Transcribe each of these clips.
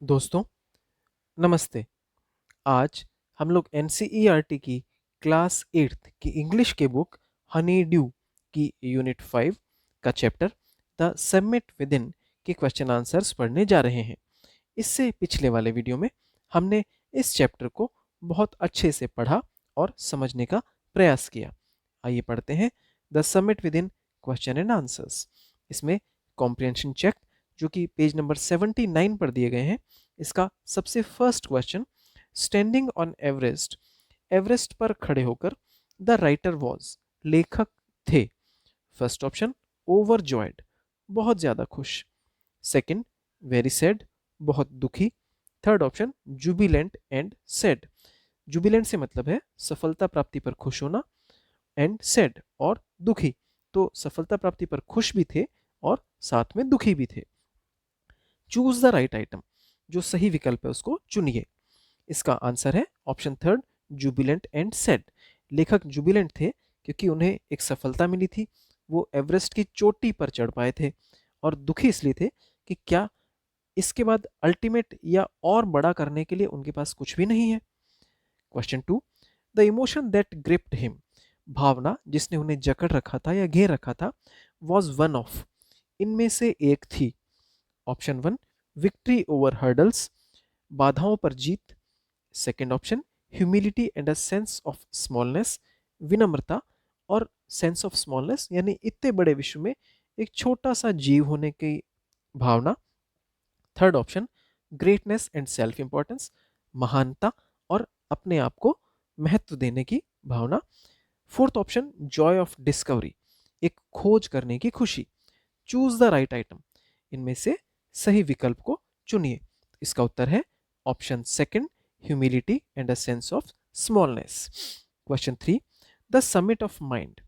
दोस्तों नमस्ते। आज हम लोग एनसीईआरटी की क्लास 8th की इंग्लिश के बुक हनी ड्यू की यूनिट 5 का chapter the summit with in के क्वेश्चन आंसर्स पढ़ने जा रहे हैं। इससे पिछले वाले वीडियो में हमने इस चैप्टर को बहुत अच्छे से पढ़ा और समझने का प्रयास किया। आइए पढ़ते हैं the summit with in question and answers. इसमें कॉम्प्रिहेंशन चेक जो कि पेज नंबर 79 पर दिए गए हैं। इसका सबसे first question, standing on Everest, Everest पर खड़े होकर द राइटर वॉज, लेखक थे। फर्स्ट ऑप्शन ओवर जॉयड, बहुत ज़्यादा खुश। सेकंड वेरी सैड, बहुत दुखी। Third option Jubilant and sad, Jubilant से मतलब है सफलता प्राप्ति पर खुश होना, एंड सैड और दुखी, तो सफलता प्राप्ति पर खुश भी थे और साथ में दुखी भी थे। चूज द राइट आइटम, जो सही विकल्प है उसको चुनिए। इसका आंसर है option third, Jubilant and sad. लेखक जुबिलेंट थे क्योंकि उन्हें एक सफलता मिली थी, वो एवरेस्ट की चोटी पर चढ़ पाए थे। और दुखी इसलिए थे कि क्या इसके बाद अल्टीमेट या और बड़ा करने के लिए उनके पास कुछ भी नहीं है। Question two, the emotion that gripped him, भावना जिसने उन्हें जकड़ रखा था या घेर रखा था, वॉज वन ऑफ, इनमें से एक थी। Option one victory over hurdles, बाधाओं पर जीत। Second option humility and a sense of smallness, विनम्रता और सेंस ऑफ स्मॉलनेस यानी इतने बड़े विश्व में एक छोटा सा जीव होने की भावना। Third option greatness and self importance, महानता और अपने आप को महत्व देने की भावना। Fourth option joy of discovery, एक खोज करने की खुशी। चूज द राइट आइटम, इनमें से सही विकल्प को चुनिए। इसका उत्तर है option second, humility and a sense of smallness. Question three, the summit of mind,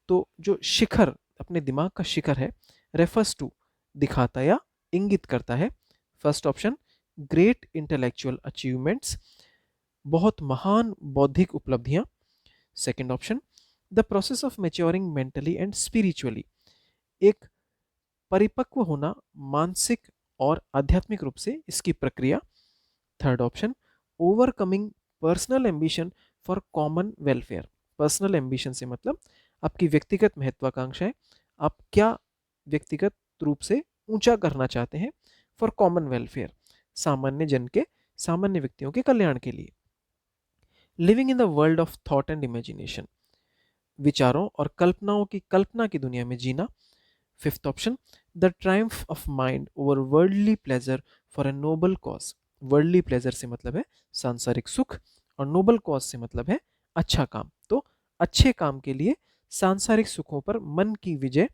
तो जो शिखर, अपने दिमाग का शिखर है, रेफर्स टू, दिखाता या इंगित करता है। First option great intellectual achievements, बहुत महान बौद्धिक उपलब्धियां। Second option the process of maturing mentally and spiritually, एक परिपक्व होना मानसिक और आध्यात्मिक रूप से इसकी प्रक्रिया। Third option overcoming personal ambition for common welfare, personal ambition से मतलब आपकी व्यक्तिगत महत्वाकांक्षाएं, आप क्या व्यक्तिगत रूप से ऊंचा करना चाहते हैं, फॉर कॉमन वेलफेयर, सामान्य जन के, सामान्य व्यक्तियों के कल्याण के लिए। Living in the world of thought and imagination, विचारों और कल्पनाओं की, कल्पना की दुनिया में जीना। Fifth option the triumph of mind over worldly pleasure for a noble cause, worldly pleasure से मतलब है सांसारिक सुख और नोबल कॉज से मतलब है अच्छा काम, तो अच्छे काम के लिए सांसारिक सुखों पर मन की विजय।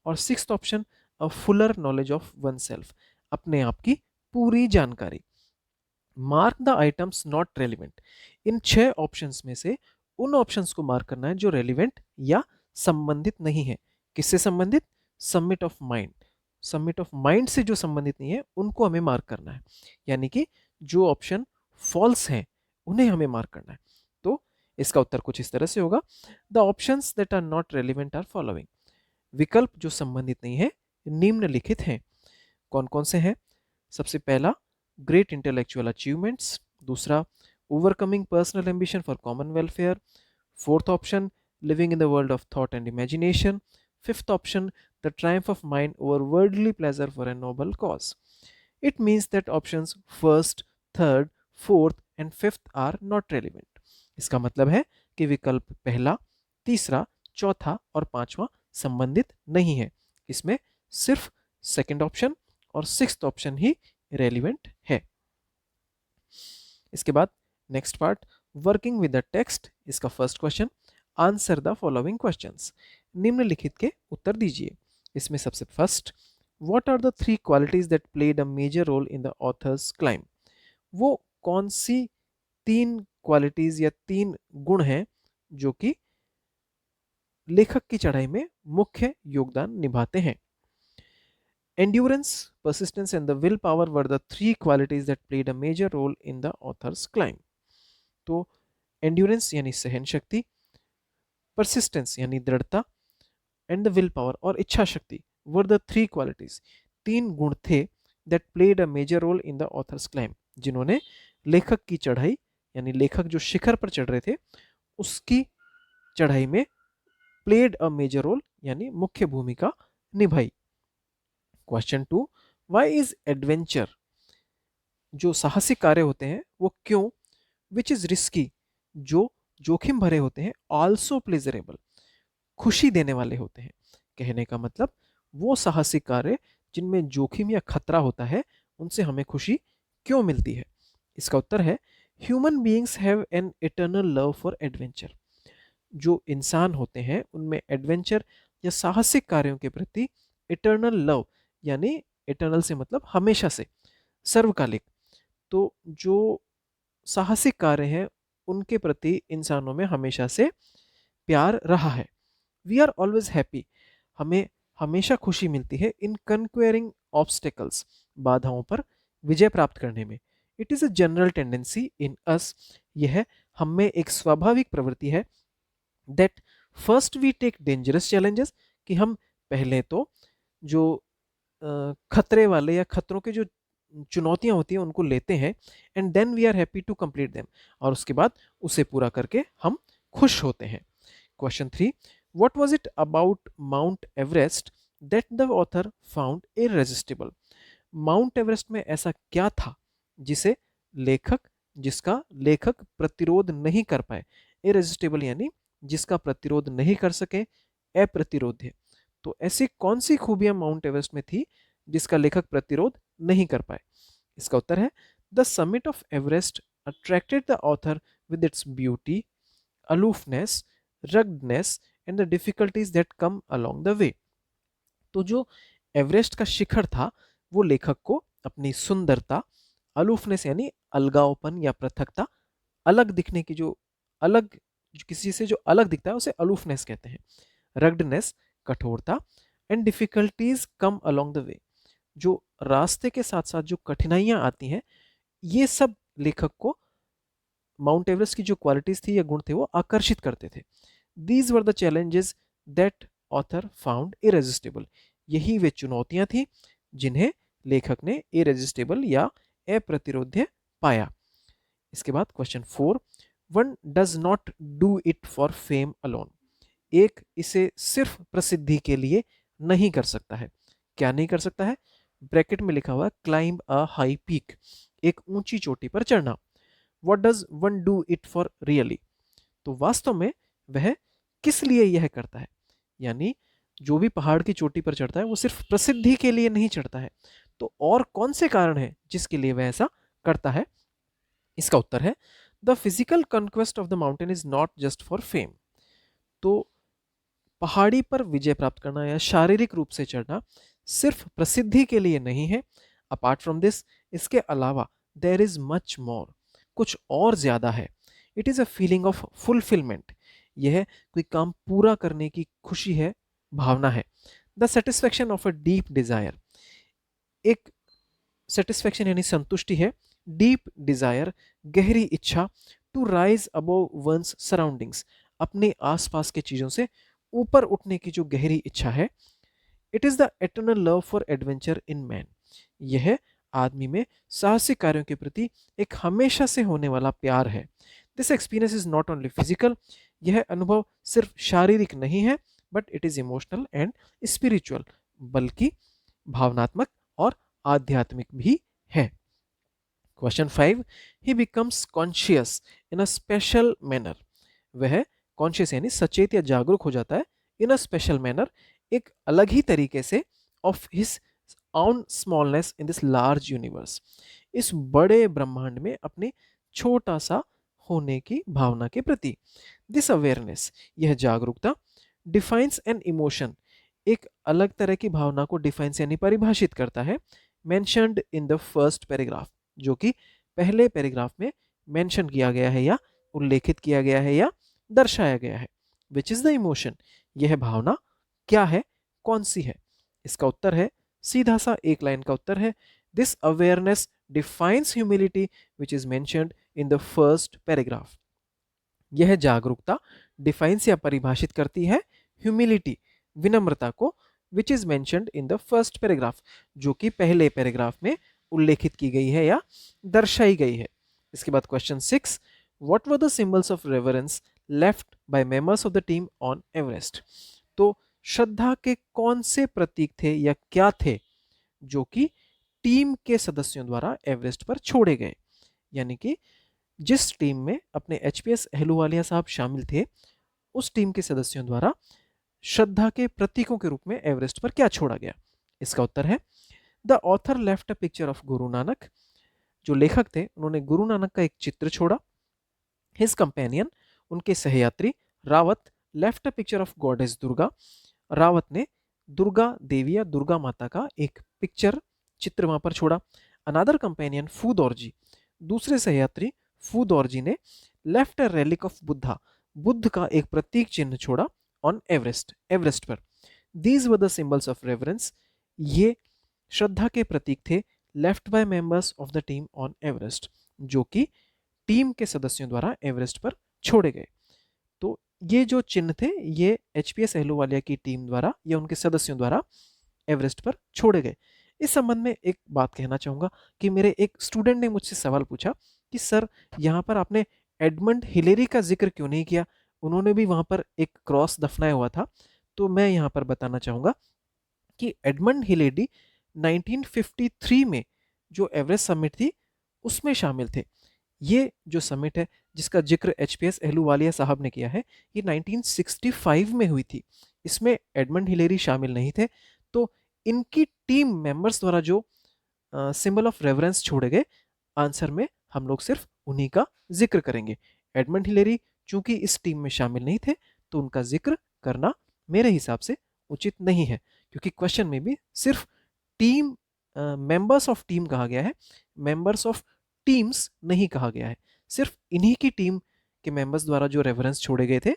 और sixth option a fuller knowledge of one self, अपने आप की पूरी जानकारी। Mark the items not relevant, इन छह ऑप्शंस में से उन ऑप्शंस को मार्क करना है जो रेलिवेंट या संबंधित नहीं है। किससे संबंधित? Submit of mind, submit of mind से जो संबंधित नहीं है उनको हमें मार्क करना है, यानी कि जो ऑप्शन फॉल्स हैं उन्हें हमें मार्क करना है। तो इसका उत्तर कुछ इस तरह से होगा, the options that are not relevant are following, विकल्प जो संबंधित नहीं है निम्नलिखित हैं। कौन कौन से हैं? सबसे पहला ग्रेट इंटेलेक्चुअल अचीवमेंट्स, दूसरा overcoming personal ambition for common welfare, fourth option living in the world of thought and imagination, fifth option the triumph of mind over worldly pleasure for a noble cause. It means that options first, third, fourth and fifth are not relevant. इसका मतलब है कि विकल्प पहला, तीसरा, चौथा और पांचवा संबंधित नहीं है, इसमें सिर्फ सेकंड ऑप्शन और सिक्स्थ ऑप्शन ही रेलिवेंट है। इसके बाद next part, working with the text. इसका first question, answer the following questions, निम्नलिखित के उत्तर दीजिए। इसमें सबसे first, what are the three qualities that played a major role in the author's climb, वो कौन सी तीन क्वालिटीज या तीन गुण हैं जो कि लेखक की चढ़ाई में मुख्य योगदान निभाते हैं। Endurance, persistence, and the willpower were the three qualities that played a major role in the author's climb. तो endurance यानी सहन शक्ति, persistence यानी दृढ़ता, and the willpower और इच्छा शक्ति were the three qualities, तीन गुण थे that played a major role in the author's climb, जिन्होंने लेखक की चढ़ाई यानी लेखक जो शिखर पर चढ़ रहे थे उसकी चढ़ाई में प्लेड अ मेजर रोल यानी मुख्य भूमिका निभाई। क्वेश्चन 2, व्हाई इज एडवेंचर, जो साहसिक कार्य होते हैं वो क्यों, विच इज रिस्की, जो जोखिम भरे होते हैं, ऑल्सो प्लेजरेबल, खुशी देने वाले होते हैं। कहने का मतलब वो साहसिक कार्य जिनमें जोखिम या खतरा होता है उनसे हमें खुशी क्यों मिलती है। इसका उत्तर है human beings have an eternal love for adventure, जो इंसान होते हैं उनमें एडवेंचर या साहसिक कार्यों के प्रति इटर्नल लव, यानी इटर्नल से मतलब हमेशा से, सर्वकालिक, तो जो साहसिक कार्य हैं उनके प्रति इंसानों में हमेशा से प्यार रहा है। वी आर ऑलवेज हैप्पी, हमें हमेशा खुशी मिलती है इन कन्क्वेयरिंग ऑब्स्टेकल्स, बाधाओं पर विजय प्राप्त करने में। It is a general tendency in us, यह हम में एक स्वाभाविक प्रवृत्ति है, that first we take dangerous challenges, कि हम पहले तो जो खतरे वाले या खतरों के जो चुनौतियां होती हैं उनको लेते हैं, and then we are happy to complete them, और उसके बाद उसे पूरा करके हम खुश होते हैं। Question 3, what was it about Mount Everest that the author found irresistible, Mount Everest में ऐसा क्या था जिसे लेखक जिसका लेखक प्रतिरोध नहीं कर पाए, इररेजिस्टिबल यानी जिसका प्रतिरोध नहीं कर सके, अप्रतिरोध्य। तो ऐसी कौन सी खूबियां माउंट एवरेस्ट में थी जिसका लेखक प्रतिरोध नहीं कर पाए। इसका उत्तर है the summit of Everest attracted the author with its beauty, aloofness, ruggedness and the difficulties that come along the way. तो जो एवरेस्ट का शिखर था वो लेखक को अपनी सुंदरता, अलोफनेस यानी अलगावपन या पृथकता, अलग दिखने की जो अलग, किसी से जो अलग दिखता है उसे अलोफनेस कहते हैं, रग्डनेस कठोरता, and difficulties come along the वे, जो रास्ते के साथ साथ जो कठिनाइयां आती हैं ये सब लेखक को माउंट एवरेस्ट की जो क्वालिटीज थी या गुण थे वो आकर्षित करते थे। These were the challenges that author found irresistible, यही वे चुनौतियां थी जिन्हें लेखक ने इरेजिस्टिबल या अप्रतिरोध्य पाया। इसके बाद question 4, one does not do it for fame alone, एक इसे सिर्फ प्रसिद्धि के लिए नहीं कर सकता है। क्या नहीं कर सकता है, ब्रैकेट में लिखा हुआ क्लाइंब अ हाई पीक, एक ऊंची चोटी पर चढ़ना। What does one do it for really, तो वास्तव में वह किस लिए यह करता है, यानी जो भी पहाड़ की चोटी पर चढ़ता है वो सिर्फ प्रसिद्धि के लिए नहीं चढ़ता है, तो और कौन से कारण हैं जिसके लिए वह ऐसा करता है। इसका उत्तर है the physical conquest of the mountain is not just for fame, तो पहाड़ी पर विजय प्राप्त करना या शारीरिक रूप से चढ़ना सिर्फ प्रसिद्धि के लिए नहीं है। अपार्ट फ्रॉम दिस, इसके अलावा देर इज मच मोर, कुछ और ज्यादा है। It is a feeling of fulfilment, यह कोई काम पूरा करने की खुशी है, भावना है। The satisfaction of a deep desire, एक सेटिस्फेक्शन यानी संतुष्टि है, डीप डिजायर गहरी इच्छा, to rise above one's surroundings, अपने आसपास के चीजों से ऊपर उठने की जो गहरी इच्छा है। It is the eternal love for adventure in man, यह आदमी में साहसिक कार्यों के प्रति एक हमेशा से होने वाला प्यार है। This experience is not only physical, यह अनुभव सिर्फ शारीरिक नहीं है, but it is emotional and spiritual, बल्कि भावनात्मक और आध्यात्मिक भी है। Question 5, he becomes conscious in a special manner, वह कॉन्शियस यानी सचेत या जागरूक हो जाता है, इन अ स्पेशल मैनर, एक अलग ही तरीके से, of his own smallness in this large universe, इस बड़े ब्रह्मांड में अपने छोटा सा होने की भावना के प्रति। दिस अवेयरनेस, यह जागरूकता, डिफाइंस एन इमोशन, एक अलग तरह की भावना को डिफाइंस यानी परिभाषित करता है, mentioned in the first paragraph, जो कि पहले पैराग्राफ में मेंशन किया गया है या उल्लेखित किया गया है या दर्शाया गया है। विच इज द इमोशन, यह भावना क्या है, कौन सी है। इसका उत्तर है सीधा सा एक लाइन का उत्तर है, this awareness defines humility which is mentioned in the first paragraph, यह जागरूकता डिफाइंस या परिभाषित करती है ह्यूमिलिटी, विनम्रता को, which is mentioned in the first paragraph, जो कि पहले पैराग्राफ में उल्लेखित की गई है या दर्शाई गई है। इसके बाद question 6, what were the symbols of reverence left by members of the team on Everest. तो श्रद्धा के कौन से प्रतीक थे या क्या थे जो कि टीम के सदस्यों द्वारा एवरेस्ट पर छोड़े गए। यानी कि जिस टीम में अपने एचपीएस अहलूवालिया साहब शामिल थे, उस टीम के सदस्यों द्वारा श्रद्धा के प्रतीकों के रूप में एवरेस्ट पर क्या छोड़ा गया। इसका उत्तर है the author left a picture of Guru Nanak. जो लेखक थे उन्होंने गुरु नानक का एक चित्र छोड़ा। हिज कंपेनियन, उनके सहयात्री Rawat, left a picture of goddess Durga. Rawat ने दुर्गा देवी या दुर्गा माता का एक पिक्चर चित्र वहां पर छोड़ा। अनादर कंपेनियन फूदौरजी, दूसरे सहयात्री फूदौरजी ने left a relic of Buddha, Buddha का एक प्रतीक चिन्ह छोड़ा ऑन एवरेस्ट, एवरेस्ट पर। These were the symbols of reverence, ये श्रद्धा के प्रतीक थे left by members of the team on Everest, जो कि टीम के सदस्यों द्वारा एवरेस्ट पर छोड़े गए। तो ये जो चिन्ह थे ये एचपीएस अहलूवालिया की टीम द्वारा या उनके सदस्यों द्वारा एवरेस्ट पर छोड़े गए। इस संबंध में एक बात कहना चाहूँगा कि मेरे एक स्टूडेंट ने मुझसे सवाल पूछा कि सर यहाँ पर आपने एडमंड हिलेरी का जिक्र क्यों नहीं किया, उन्होंने भी वहाँ पर एक क्रॉस दफनाया हुआ था। तो मैं यहाँ पर बताना चाहूँगा कि एडमंड हिलेरी 1953 में जो एवरेस्ट समिट थी उसमें शामिल थे। ये जो समिट है जिसका जिक्र एचपीएस अहलूवालिया साहब ने किया है, ये 1965 में हुई थी। इसमें एडमंड हिलेरी शामिल नहीं थे। तो इनकी टीम मेंबर्स द्वारा जो सिंबल ऑफ रेफरेंस छोड़े गए, आंसर में हम लोग सिर्फ उन्हीं का जिक्र करेंगे। एडमंड हिलेरी चूंकि इस टीम में शामिल नहीं थे तो उनका जिक्र करना मेरे हिसाब से उचित नहीं है, क्योंकि क्वेश्चन में भी सिर्फ टीम मेंबर्स ऑफ टीम कहा गया है, मेंबर्स ऑफ टीम्स नहीं कहा गया है। सिर्फ इन्हीं की टीम के मेंबर्स द्वारा जो रेफरेंस छोड़े गए थे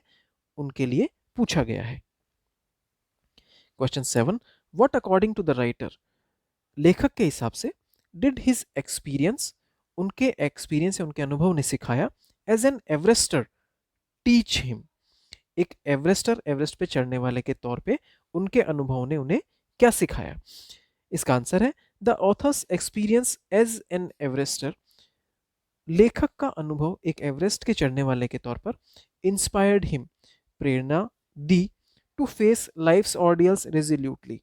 उनके लिए पूछा गया है। Question 7, what according to the writer, लेखक के हिसाब से डिड हिज एक्सपीरियंस, उनके एक्सपीरियंस या उनके अनुभव ने सिखाया, as an Everester teach him, एक एवरेस्टर, एवरेस्ट पे चढ़ने वाले के तौर पे उनके अनुभव ने उन्हें क्या सिखाया। इसका आंसर है the author's experience as an Everester, लेखक का अनुभव एक एवरेस्ट के चढ़ने वाले के तौर पर इंस्पायर्ड हिम, प्रेरणा दी, to face life's ordeals resolutely,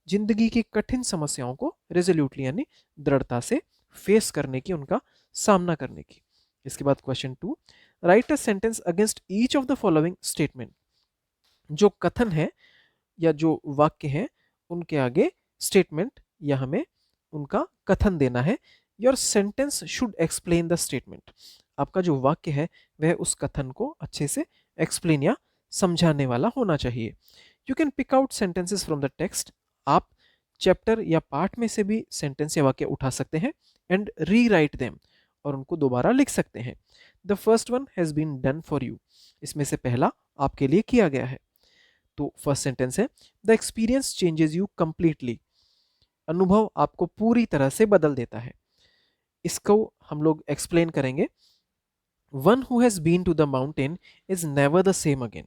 जिंदगी की कठिन समस्याओं को रेजोल्यूटली यानी दृढ़ता से फेस करने की, उनका सामना करने की। इसके बाद question 2, right a sentence against each of the following statement, जो कथन है या जो वाक्य है उनके आगे स्टेटमेंट या हमें उनका कथन देना है। Your sentence should explain the statement, आपका जो वाक्य है वह उस कथन को अच्छे से एक्सप्लेन या समझाने वाला होना चाहिए। You can pick out sentences from the text, आप चैप्टर या पार्ट में से भी सेंटेंस या वाक्य उठा सकते हैं एंड री राइट देम, और उनको दोबारा लिख सकते हैं। The first one has been done for you, इसमें से पहला आपके लिए किया गया है। तो फर्स्ट सेंटेंस है the experience changes you completely, अनुभव आपको पूरी तरह से बदल देता है। इसको हम लोग एक्सप्लेन करेंगे। One who has been to the mountain is never the same again,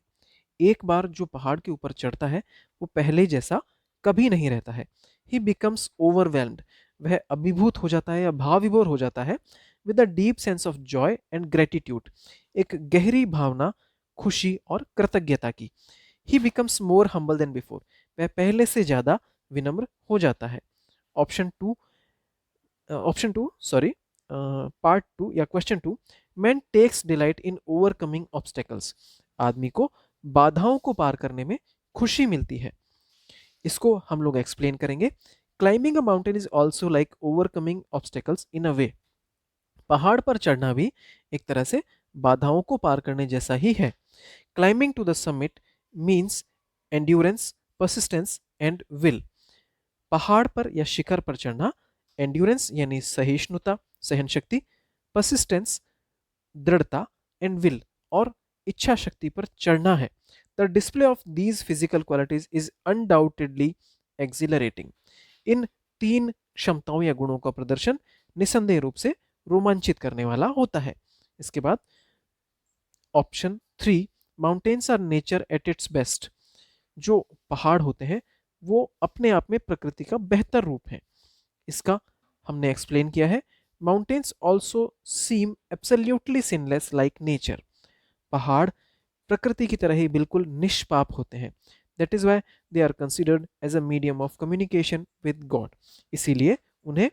एक बार जो पहाड़ के ऊपर चढ़ता है वो पहले जैसा कभी नहीं रहता है। ही बिकम्स ओवरवेल्म्ड, वह अभिभूत हो जाता है या भाव विभोर हो जाता है। With a deep sense of joy and gratitude, एक गहरी भावना खुशी और कृतज्ञता की। He becomes more humble than before, वह पहले से ज्यादा विनम्र हो जाता है। ऑप्शन टू सॉरी पार्ट 2 या question 2, man takes delight in overcoming obstacles, आदमी को बाधाओं को पार करने में खुशी मिलती है। इसको हम लोग एक्सप्लेन करेंगे। Climbing a mountain is also like overcoming obstacles in a way, पहाड़ पर चढ़ना भी एक तरह से बाधाओं को पार करने जैसा ही है। Climbing to the summit means endurance, persistence and will, पहाड़ पर या शिखर पर चढ़ना एंड्योरेंस यानी सहिष्णुता, सहन शक्ति, परसिस्टेंस दृढ़ता एंड विल और इच्छा शक्ति पर चढ़ना है। The display of these physical qualities is undoubtedly exhilarating, इन तीन क्षमताओं या गुणों का प्रदर्शन निसंदेह रूप से रोमांचित करने वाला होता है। इसके बाद option 3, mountains are nature at its best, जो पहाड़ होते हैं वो अपने आप में प्रकृति का बेहतर रूप है। इसका हमने एक्सप्लेन किया है। Mountains also seem absolutely sinless like nature. पहाड़ प्रकृति की तरह ही बिल्कुल निष्पाप होते हैं। That is why they are considered as a medium of communication with God. इसीलिए उन्हें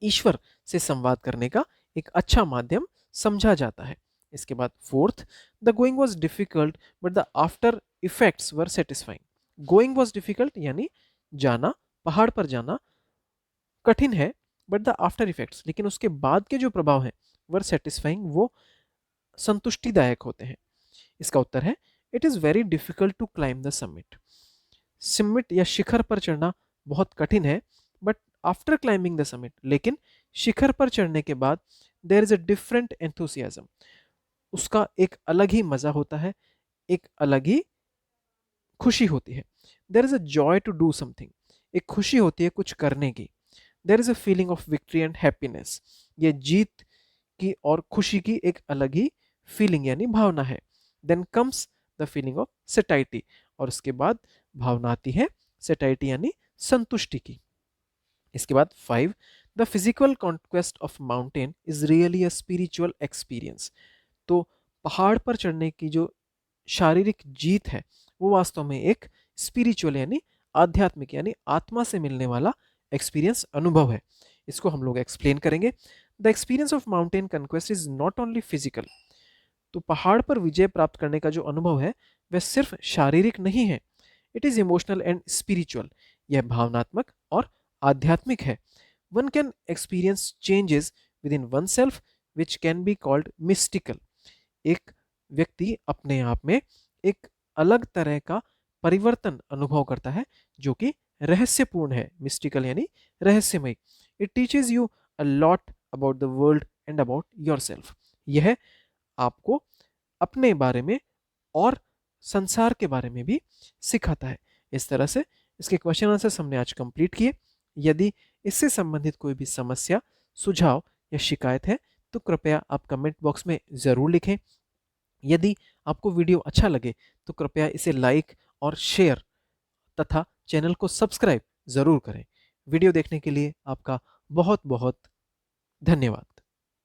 ईश्वर से संवाद करने का एक अच्छा माध्यम समझा जाता है। इसके बाद fourth, the going was difficult but the after effects were satisfying. Going was difficult यानी जाना, पहाड़ पर जाना कठिन है, बट द आफ्टर इफेक्ट्स लेकिन उसके बाद के जो प्रभाव हैं वर सेटिस्फाइंग, वो संतुष्टिदायक होते हैं। इसका उत्तर है it is very difficult to climb the summit. Summit या शिखर पर चढ़ना बहुत कठिन है, but after climbing the summit लेकिन शिखर पर चढ़ने के बाद there is a different enthusiasm. उसका एक अलग ही मजा होता है, एक अलग ही खुशी होती है। There is a joy to do something, एक खुशी होती है कुछ करने की। There is a feeling of victory and happiness, ये जीत की और खुशी की एक अलग ही फीलिंग यानी भावना है। Then comes the feeling of satiety, और उसके बाद भावना आती है सेटाइटी यानी संतुष्टि की। इसके बाद 5, the physical conquest of mountain is really a spiritual experience. तो पहाड़ पर चढ़ने की जो शारीरिक जीत है वो वास्तव में एक स्पिरिचुअल यानी आध्यात्मिक यानी आत्मा से मिलने वाला एक्सपीरियंस, अनुभव है। इसको हम लोग एक्सप्लेन करेंगे। The experience of mountain conquest is not only physical. तो पहाड़ पर विजय प्राप्त करने का जो अनुभव है वह सिर्फ शारीरिक नहीं है, it is emotional and spiritual, यह भावनात्मक और आध्यात्मिक है। One can experience changes with in one self which can be called mystical. एक व्यक्ति अपने आप में एक अलग तरह का परिवर्तन अनुभव करता है जो कि रहस्यपूर्ण है, मिस्टिकल यानी रहस्यमय। It teaches you a lot about the world and about your self. यह आपको अपने बारे में और संसार के बारे में भी सिखाता है। इस तरह से इसके क्वेश्चन आंसर हमने आज कंप्लीट किए। यदि इससे संबंधित कोई भी समस्या, सुझाव या शिकायत है तो कृपया आप कमेंट बॉक्स में ज़रूर लिखें। यदि आपको वीडियो अच्छा लगे तो कृपया इसे लाइक और शेयर तथा चैनल को सब्सक्राइब ज़रूर करें। वीडियो देखने के लिए आपका बहुत बहुत धन्यवाद।